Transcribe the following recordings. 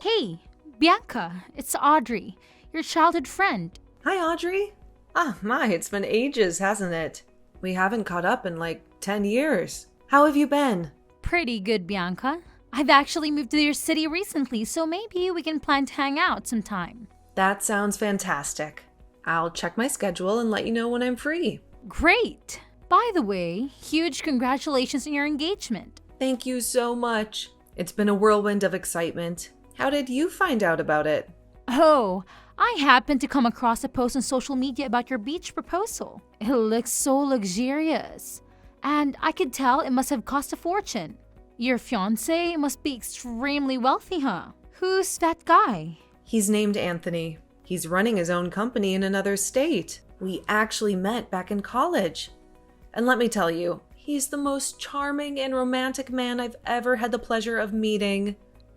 Hey, Bianca, it's Audrey, your childhood friend. Hi, Audrey. It's been ages, hasn't it? We haven't caught up in like 10 years. How have you been? Pretty good, Bianca. I've actually moved to your city recently, so maybe we can plan to hang out sometime. That sounds fantastic. I'll check my schedule and let you know when I'm free. Great! By the way, huge congratulations on your engagement. Thank you so much. It's been a whirlwind of excitement. How did you find out about it? Oh, I happened to come across a post on social media about your beach proposal. It looks so luxurious. And I could tell it must have cost a fortune. Your fiance must be extremely wealthy, huh? Who's that guy? He's named Anthony. He's running his own company in another state. We actually met back in college. And let me tell you, he's the most charming and romantic man I've ever had the pleasure of meeting.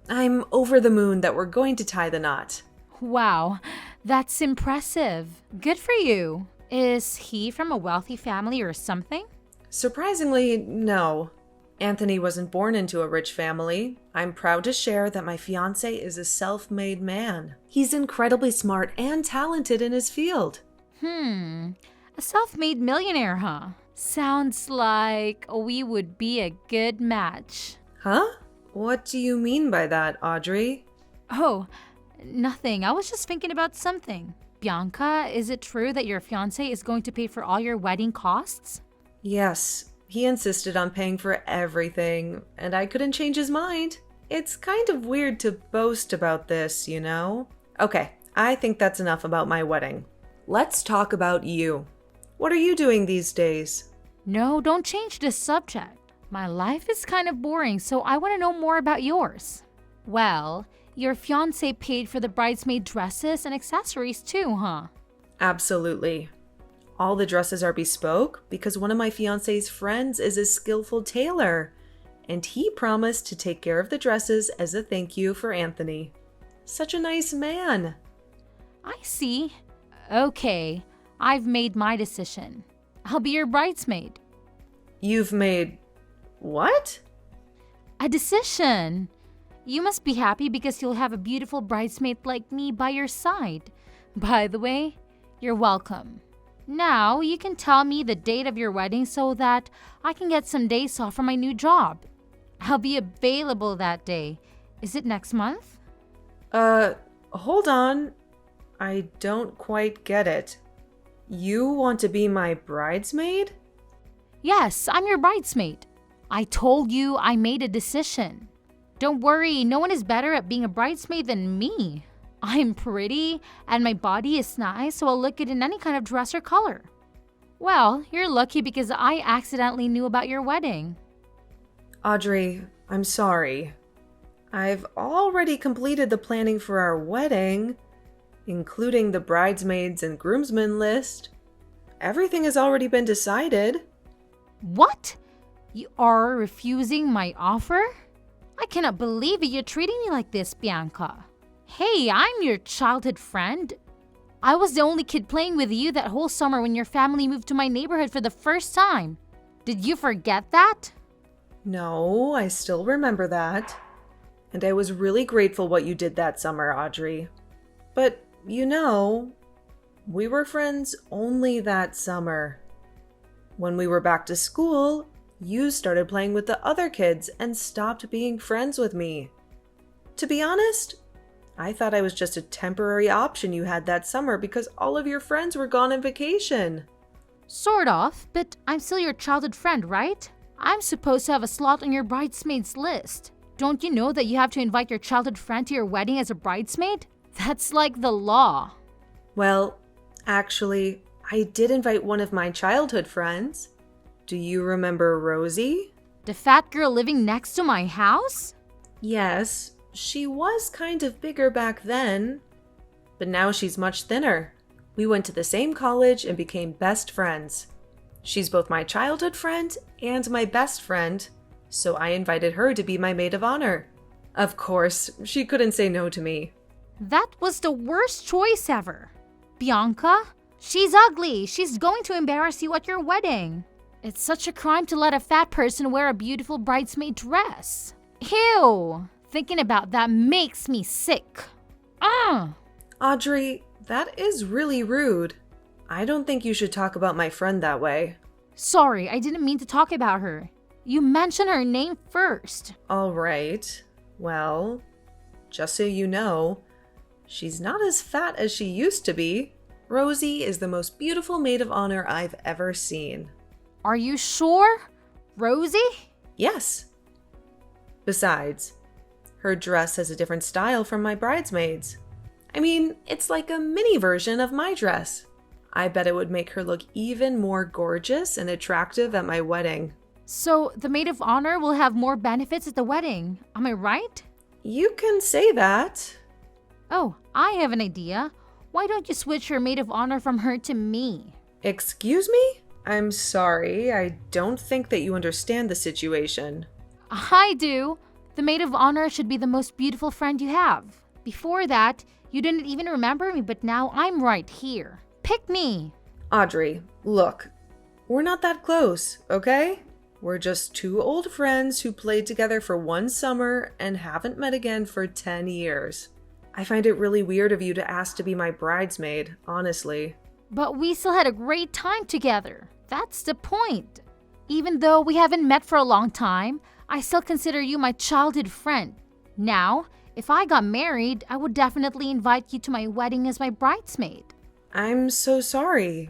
I'm over the moon that we're going to tie the knot. Wow, that's impressive. Good for you. Is he from a wealthy family or something? Surprisingly, no. Anthony wasn't born into a rich family. I'm proud to share that my fiance is a self-made man. He's incredibly smart and talented in his field. A self-made millionaire, huh? Sounds like we would be a good match. Huh? What do you mean by that, Audrey? Oh, nothing. I was just thinking about something. Bianca, is it true that your fiance is going to pay for all your wedding costs? Yes, he insisted on paying for everything, and I couldn't change his mind. It's kind of weird to boast about this, you know? Okay, I think that's enough about my wedding. Let's talk about you. What are you doing these days? No, don't change the subject. My life is kind of boring, so I want to know more about yours. Well, your fiancé paid for the bridesmaid dresses and accessories too, huh? Absolutely. All the dresses are bespoke because one of my fiance's friends is a skillful tailor, and he promised to take care of the dresses as a thank you for Anthony. Such a nice man. I see. Okay, I've made my decision. I'll be your bridesmaid. You've made what? A decision. You must be happy because you'll have a beautiful bridesmaid like me by your side. By the way, you're welcome. Now you can tell me the date of your wedding so that I can get some days off from my new job. I'll be available that day. Is it next month? Hold on. I don't quite get it. You want to be my bridesmaid? Yes, I'm your bridesmaid. I told you I made a decision. Don't worry, no one is better at being a bridesmaid than me. I'm pretty and my body is nice, so I'll look good in any kind of dress or color. Well, you're lucky because I accidentally knew about your wedding. Audrey, I'm sorry. I've already completed the planning for our wedding, including the bridesmaids and groomsmen list. Everything has already been decided. What? You are refusing my offer? I cannot believe it. You're treating me like this, Bianca. Hey, I'm your childhood friend. I was the only kid playing with you that whole summer when your family moved to my neighborhood for the first time. Did you forget that? No, I still remember that. And I was really grateful what you did that summer, Audrey. But, you know, we were friends only that summer. When we were back to school, you started playing with the other kids and stopped being friends with me. To be honest, I thought I was just a temporary option you had that summer because all of your friends were gone on vacation. Sort of, but I'm still your childhood friend, right? I'm supposed to have a slot on your bridesmaids list. Don't you know that you have to invite your childhood friend to your wedding as a bridesmaid? That's like the law. Well, actually, I did invite one of my childhood friends. Do you remember Rosie? The fat girl living next to my house? Yes, she was kind of bigger back then, but now she's much thinner. We went to the same college and became best friends. She's both my childhood friend and my best friend, so I invited her to be my maid of honor. Of course, she couldn't say no to me. That was the worst choice ever. Bianca, she's ugly. She's going to embarrass you at your wedding. It's such a crime to let a fat person wear a beautiful bridesmaid dress. Ew! Thinking about that makes me sick. Audrey, that is really rude. I don't think you should talk about my friend that way. Sorry, I didn't mean to talk about her. You mentioned her name first. All right. Well, just so you know, she's not as fat as she used to be. Rosie is the most beautiful maid of honor I've ever seen. Are you sure? Rosie? Yes. Besides, her dress has a different style from my bridesmaids. I mean, it's like a mini version of my dress. I bet it would make her look even more gorgeous and attractive at my wedding. So the maid of honor will have more benefits at the wedding. Am I right? You can say that. Oh, I have an idea. Why don't you switch your maid of honor from her to me? Excuse me? I'm sorry, I don't think that you understand the situation. I do. The maid of honor should be the most beautiful friend you have. Before that, you didn't even remember me, but now I'm right here. Pick me. Audrey, look, we're not that close, okay? We're just two old friends who played together for one summer and haven't met again for 10 years. I find it really weird of you to ask to be my bridesmaid, honestly. But we still had a great time together. That's the point. Even though we haven't met for a long time, I still consider you my childhood friend. Now, if I got married, I would definitely invite you to my wedding as my bridesmaid. I'm so sorry.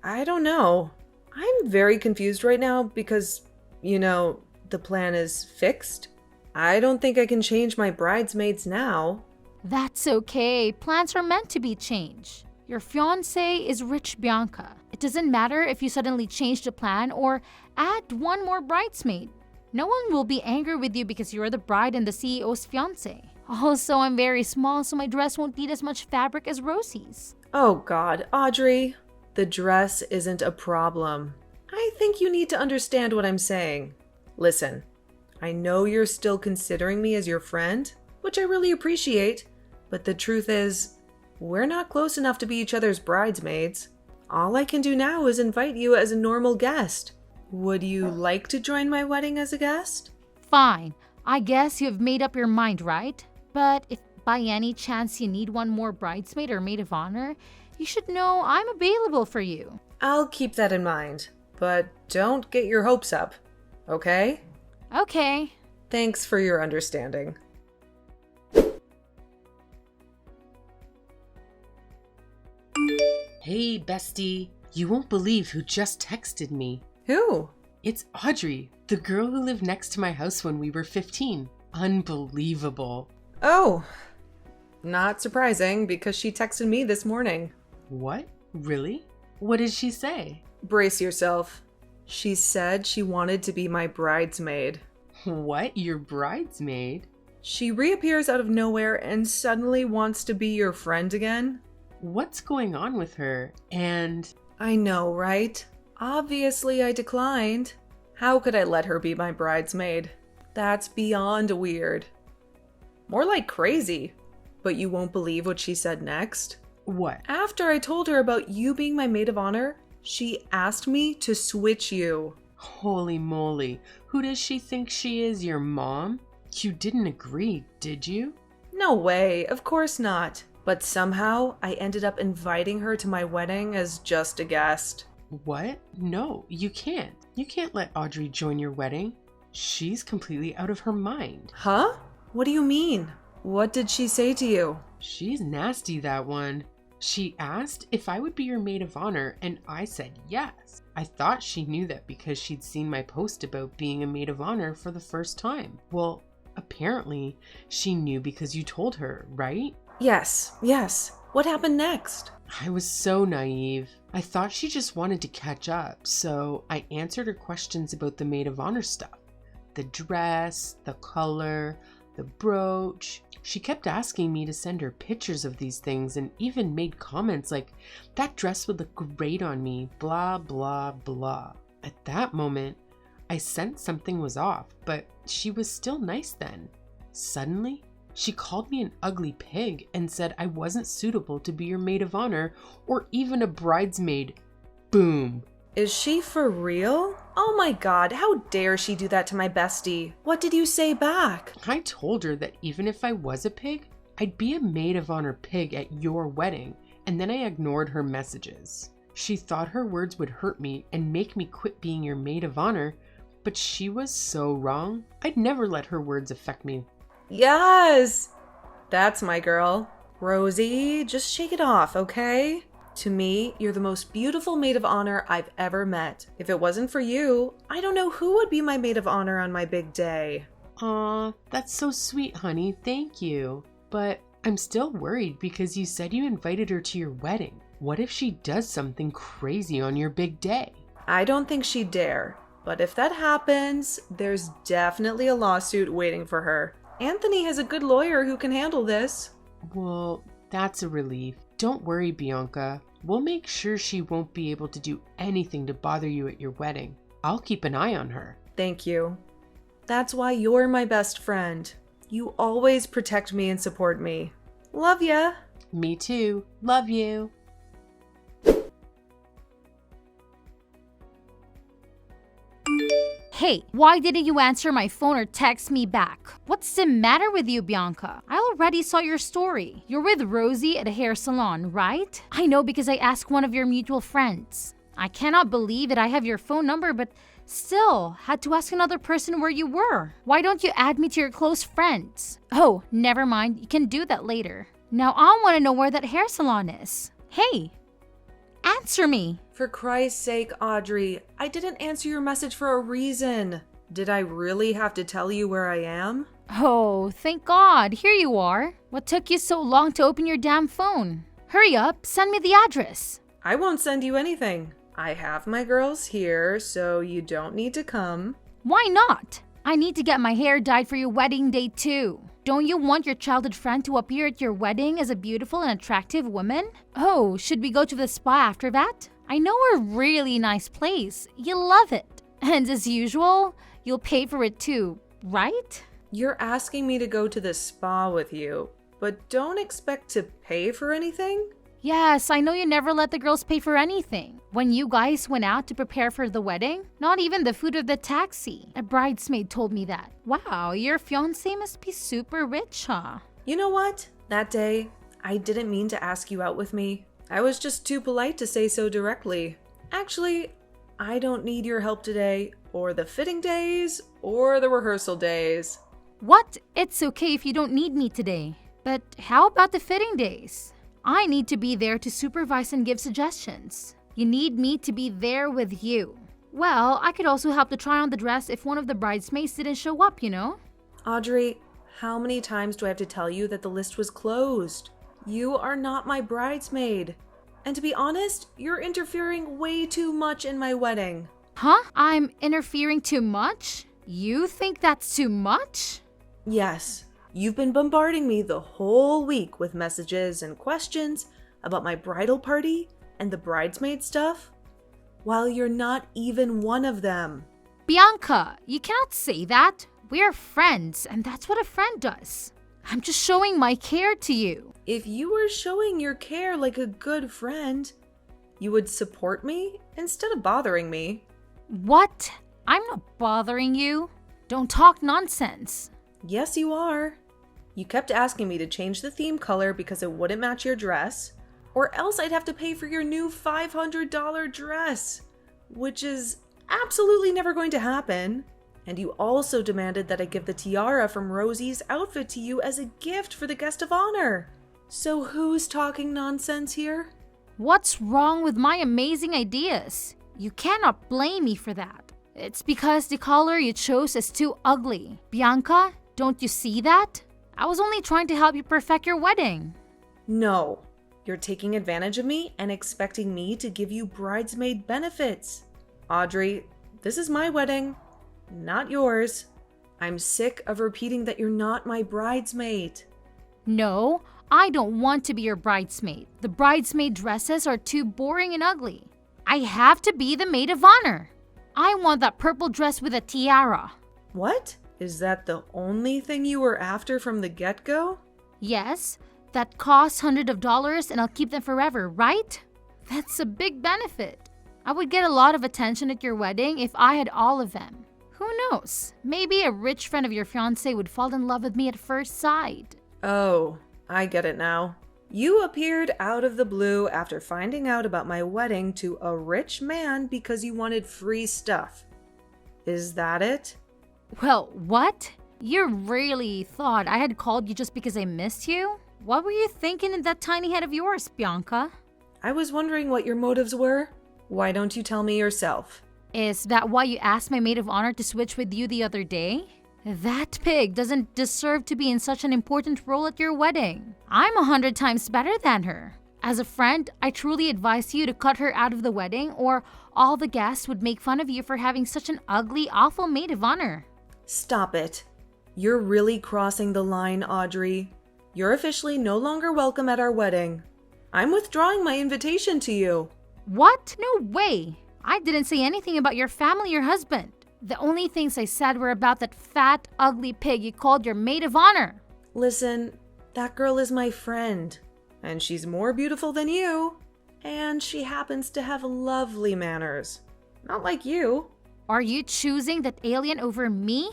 I don't know. I'm very confused right now because, the plan is fixed. I don't think I can change my bridesmaids now. That's okay. Plans are meant to be changed. Your fiance is rich, Bianca. It doesn't matter if you suddenly change the plan or add one more bridesmaid. No one will be angry with you because you're the bride and the CEO's fiance. Also, I'm very small, so my dress won't need as much fabric as Rosie's. Oh God, Audrey, the dress isn't a problem. I think you need to understand what I'm saying. Listen, I know you're still considering me as your friend, which I really appreciate, but the truth is, we're not close enough to be each other's bridesmaids. All I can do now is invite you as a normal guest. Would you like to join my wedding as a guest? Fine. I guess you've made up your mind, right? But if by any chance you need one more bridesmaid or maid of honor, you should know I'm available for you. I'll keep that in mind, but don't get your hopes up, okay? Okay. Thanks for your understanding. Hey, bestie. You won't believe who just texted me. Who? It's Audrey, the girl who lived next to my house when we were 15. Unbelievable. Oh, not surprising because she texted me this morning. What? Really? What did she say? Brace yourself. She said she wanted to be my bridesmaid. What? Your bridesmaid? She reappears out of nowhere and suddenly wants to be your friend again. What's going on with her? And... I know, right? Obviously, I declined. How could I let her be my bridesmaid? That's beyond weird. More like crazy. But you won't believe what she said next. What? After I told her about you being my maid of honor, she asked me to switch you. Holy moly. Who does she think she is? Your mom? You didn't agree, did you? No way, of course not. But somehow, I ended up inviting her to my wedding as just a guest. What? No, you can't. You can't let Audrey join your wedding. She's completely out of her mind. Huh? What do you mean? What did she say to you? She's nasty, that one. She asked if I would be your maid of honor, and I said yes. I thought she knew that because she'd seen my post about being a maid of honor for the first time. Well, apparently, she knew because you told her, right? Yes. What happened next? I was so naive. I thought she just wanted to catch up, so I answered her questions about the maid of honor stuff. The dress, the color, the brooch. She kept asking me to send her pictures of these things and even made comments like, that dress would look great on me, blah, blah, blah. At that moment, I sensed something was off, but she was still nice then. Suddenly, she called me an ugly pig and said I wasn't suitable to be your maid of honor or even a bridesmaid. Boom. Is she for real? Oh my god, how dare she do that to my bestie? What did you say back? I told her that even if I was a pig, I'd be a maid of honor pig at your wedding, and then I ignored her messages. She thought her words would hurt me and make me quit being your maid of honor, but she was so wrong. I'd never let her words affect me. Yes! That's my girl. Rosie, just shake it off, okay? To me, you're the most beautiful maid of honor I've ever met. If it wasn't for you, I don't know who would be my maid of honor on my big day. Aw, that's so sweet, honey. Thank you. But I'm still worried because you said you invited her to your wedding. What if she does something crazy on your big day? I don't think she'd dare. But if that happens, there's definitely a lawsuit waiting for her. Anthony has a good lawyer who can handle this. Well, that's a relief. Don't worry, Bianca. We'll make sure she won't be able to do anything to bother you at your wedding. I'll keep an eye on her. Thank you. That's why you're my best friend. You always protect me and support me. Love ya. Me too. Love you. Hey, why didn't you answer my phone or text me back? What's the matter with you, Bianca? I already saw your story. You're with Rosie at a hair salon, right? I know because I asked one of your mutual friends. I cannot believe that I have your phone number, but still had to ask another person where you were. Why don't you add me to your close friends? Oh, never mind. You can do that later. Now I want to know where that hair salon is. Hey, answer me. For Christ's sake, Audrey, I didn't answer your message for a reason. Did I really have to tell you where I am? Oh, thank God. Here you are. What took you so long to open your damn phone? Hurry up, send me the address. I won't send you anything. I have my girls here, so you don't need to come. Why not? I need to get my hair dyed for your wedding day too. Don't you want your childhood friend to appear at your wedding as a beautiful and attractive woman? Oh, should we go to the spa after that? I know a really nice place. You'll love it. And as usual, you'll pay for it too, right? You're asking me to go to the spa with you, but don't expect to pay for anything? Yes, I know you never let the girls pay for anything. When you guys went out to prepare for the wedding, not even the food of the taxi. A bridesmaid told me that. Wow, your fiance must be super rich, huh? You know what? That day, I didn't mean to ask you out with me. I was just too polite to say so directly. Actually, I don't need your help today, or the fitting days, or the rehearsal days. What? It's okay if you don't need me today. But how about the fitting days? I need to be there to supervise and give suggestions. You need me to be there with you. Well, I could also help to try on the dress if one of the bridesmaids didn't show up, you know? Audrey, how many times do I have to tell you that the list was closed? You are not my bridesmaid. And to be honest, you're interfering way too much in my wedding. Huh? I'm interfering too much? You think that's too much? Yes, you've been bombarding me the whole week with messages and questions about my bridal party and the bridesmaid stuff, while you're not even one of them. Bianca, you cannot say that. We're friends, and that's what a friend does. I'm just showing my care to you. If you were showing your care like a good friend, you would support me instead of bothering me. What? I'm not bothering you. Don't talk nonsense. Yes, you are. You kept asking me to change the theme color because it wouldn't match your dress, or else I'd have to pay for your new $500 dress, which is absolutely never going to happen. And you also demanded that I give the tiara from Rosie's outfit to you as a gift for the guest of honor. So who's talking nonsense here? What's wrong with my amazing ideas? You cannot blame me for that. It's because the color you chose is too ugly. Bianca, don't you see that? I was only trying to help you perfect your wedding. No, you're taking advantage of me and expecting me to give you bridesmaid benefits. Audrey, this is my wedding, not yours. I'm sick of repeating that you're not my bridesmaid. No, I don't want to be your bridesmaid. The bridesmaid dresses are too boring and ugly. I have to be the maid of honor. I want that purple dress with a tiara. What? Is that the only thing you were after from the get-go? Yes, that costs hundreds of dollars and I'll keep them forever, right? That's a big benefit. I would get a lot of attention at your wedding if I had all of them. Who knows? Maybe a rich friend of your fiance would fall in love with me at first sight. Oh, I get it now. You appeared out of the blue after finding out about my wedding to a rich man because you wanted free stuff. Is that it? Well, what? You really thought I had called you just because I missed you? What were you thinking in that tiny head of yours, Bianca? I was wondering what your motives were. Why don't you tell me yourself? Is that why you asked my maid of honor to switch with you the other day? That pig doesn't deserve to be in such an important role at your wedding. I'm 100 times better than her. As a friend, I truly advise you to cut her out of the wedding, or all the guests would make fun of you for having such an ugly, awful maid of honor. Stop it. You're really crossing the line, Audrey. You're officially no longer welcome at our wedding. I'm withdrawing my invitation to you. What? No way! I didn't say anything about your family or husband. The only things I said were about that fat, ugly pig you called your maid of honor. Listen, that girl is my friend, and she's more beautiful than you. And she happens to have lovely manners. Not like you. Are you choosing that alien over me?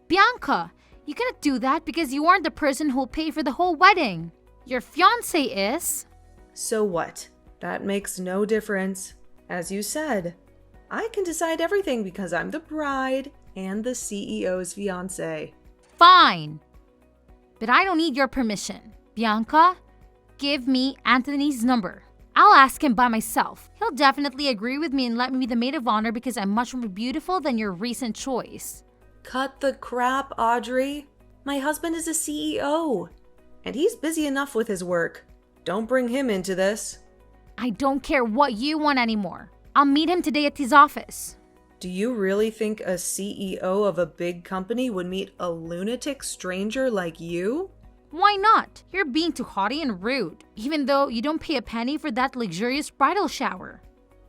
Bianca, you cannot do that because you aren't the person who'll pay for the whole wedding. Your fiance is. So what? That makes no difference. As you said, I can decide everything because I'm the bride and the CEO's fiance. Fine. But I don't need your permission. Bianca, give me Anthony's number. I'll ask him by myself. He'll definitely agree with me and let me be the maid of honor because I'm much more beautiful than your recent choice. Cut the crap, Audrey. My husband is a CEO, and he's busy enough with his work. Don't bring him into this. I don't care what you want anymore. I'll meet him today at his office. Do you really think a CEO of a big company would meet a lunatic stranger like you? Why not? You're being too haughty and rude, even though you don't pay a penny for that luxurious bridal shower.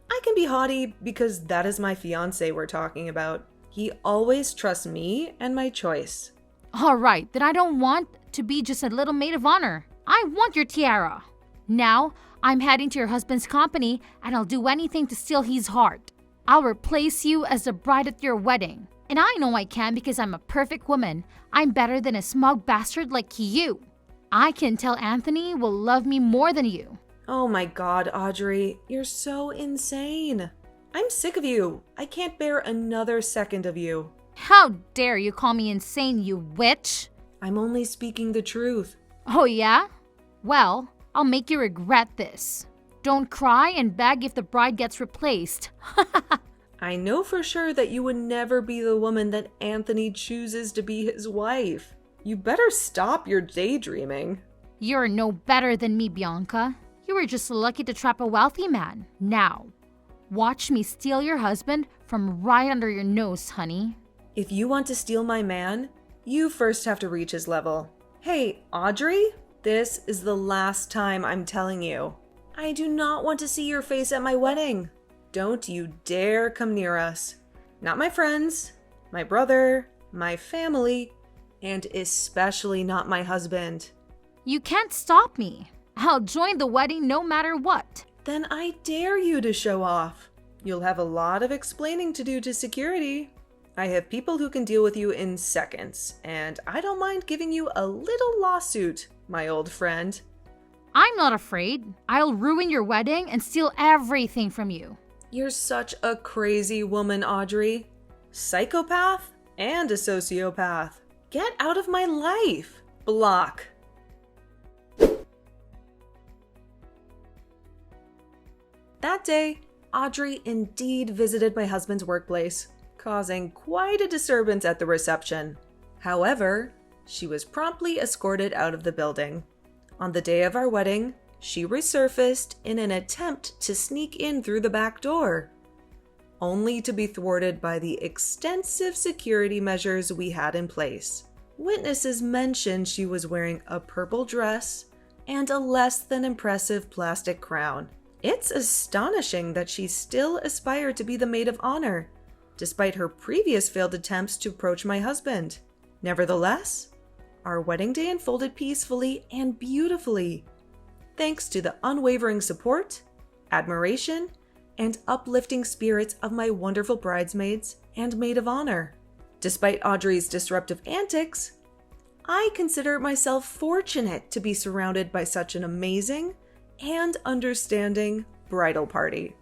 I can be haughty because that is my fiance we're talking about. He always trusts me and my choice. All right, then I don't want to be just a little maid of honor. I want your tiara. Now, I'm heading to your husband's company and I'll do anything to steal his heart. I'll replace you as the bride at your wedding. And I know I can because I'm a perfect woman. I'm better than a smug bastard like you. I can tell Anthony will love me more than you. Oh my God, Audrey, you're so insane. I'm sick of you. I can't bear another second of you. How dare you call me insane, you witch? I'm only speaking the truth. Oh yeah? Well, I'll make you regret this. Don't cry and beg if the bride gets replaced. I know for sure that you would never be the woman that Anthony chooses to be his wife. You better stop your daydreaming. You're no better than me, Bianca. You were just lucky to trap a wealthy man. Now, watch me steal your husband from right under your nose, honey. If you want to steal my man, you first have to reach his level. Hey, Audrey, this is the last time I'm telling you. I do not want to see your face at my wedding. Don't you dare come near us. Not my friends, my brother, my family, and especially not my husband. You can't stop me. I'll join the wedding no matter what. Then I dare you to show off. You'll have a lot of explaining to do to security. I have people who can deal with you in seconds, and I don't mind giving you a little lawsuit, my old friend. I'm not afraid. I'll ruin your wedding and steal everything from you. You're such a crazy woman, Audrey. Psychopath and a sociopath. Get out of my life. Block. That day, Audrey indeed visited my husband's workplace, causing quite a disturbance at the reception. However, she was promptly escorted out of the building. On the day of our wedding, she resurfaced in an attempt to sneak in through the back door, only to be thwarted by the extensive security measures we had in place. Witnesses mentioned she was wearing a purple dress and a less than impressive plastic crown. It's astonishing that she still aspired to be the maid of honor, despite her previous failed attempts to approach my husband. Nevertheless, our wedding day unfolded peacefully and beautifully, thanks to the unwavering support, admiration, and uplifting spirits of my wonderful bridesmaids and maid of honor. Despite Audrey's disruptive antics, I consider myself fortunate to be surrounded by such an amazing and understanding bridal party.